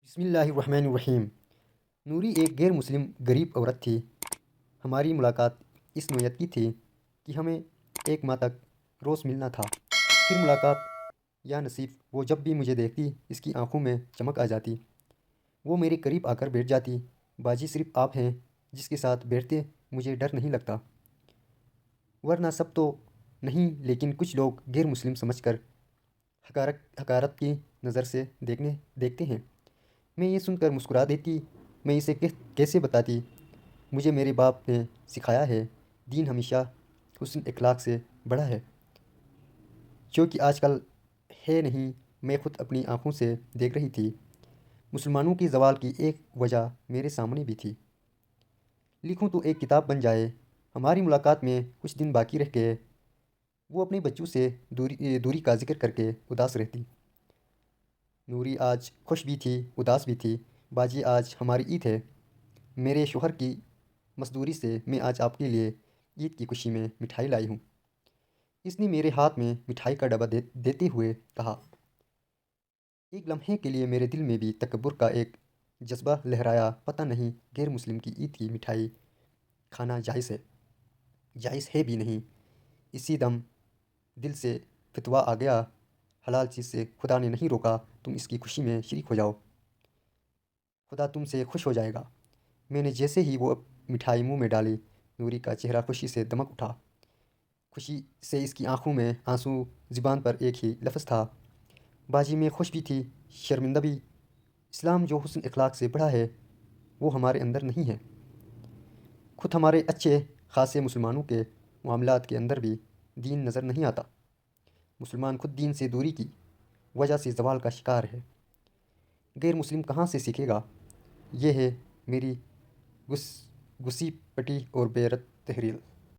بسم اللہ الرحمن الرحیم۔ نوری ایک غیر مسلم غریب عورت تھی۔ ہماری ملاقات اس نوعیت کی تھی کہ ہمیں 1 ماہ تک روز ملنا تھا۔ پھر ملاقات یا نصیب وہ جب بھی مجھے دیکھتی اس کی آنکھوں میں چمک آ جاتی۔ وہ میرے قریب آ کر بیٹھ جاتی۔ باجی صرف آپ ہیں جس کے ساتھ بیٹھتے مجھے ڈر نہیں لگتا، ورنہ سب تو نہیں لیکن کچھ لوگ غیر مسلم سمجھ کر حقارت کی نظر سے دیکھتے ہیں۔ میں یہ سن کر مسکرا دیتی۔ میں اسے کیسے بتاتی؟ مجھے میرے باپ نے سکھایا ہے، دین ہمیشہ حسن اخلاق سے بڑا ہے، جو کہ آج کل ہے نہیں۔ میں خود اپنی آنکھوں سے دیکھ رہی تھی۔ مسلمانوں کی زوال کی ایک وجہ میرے سامنے بھی تھی۔ لکھوں تو ایک کتاب بن جائے۔ ہماری ملاقات میں کچھ دن باقی رہ گئے۔ وہ اپنے بچوں سے دوری کا ذکر کر کے اداس رہتی۔ نوری آج خوش بھی تھی، اداس بھی تھی۔ باجی آج ہماری عید ہے۔ میرے شوہر کی مزدوری سے میں آج آپ کے لیے عید کی خوشی میں مٹھائی لائی ہوں۔ اس نے میرے ہاتھ میں مٹھائی کا ڈبہ دیتے ہوئے کہا۔ ایک لمحے کے لیے میرے دل میں بھی تکبر کا ایک جذبہ لہرایا۔ پتہ نہیں غیر مسلم کی عید کی مٹھائی کھانا جائز ہے بھی نہیں۔ اسی دم دل سے فتویٰ آ گیا، حلال چیز سے خدا نے نہیں روکا، تم اس کی خوشی میں شریک ہو جاؤ، خدا تم سے خوش ہو جائے گا۔ میں نے جیسے ہی وہ مٹھائی منہ میں ڈالی، نوری کا چہرہ خوشی سے دمک اٹھا۔ خوشی سے اس کی آنکھوں میں آنسو، زبان پر ایک ہی لفظ تھا۔ باجی میں خوش بھی تھی، شرمندہ بھی۔ اسلام جو حسن اخلاق سے بڑا ہے وہ ہمارے اندر نہیں ہے۔ خود ہمارے اچھے خاصے مسلمانوں کے معاملات کے اندر بھی دین نظر نہیں آتا۔ مسلمان خود دین سے دوری کی وجہ سے زوال کا شکار ہے۔ غیر مسلم کہاں سے سیکھے گا؟ یہ ہے میری گسی پٹی اور بے ربط تحریر۔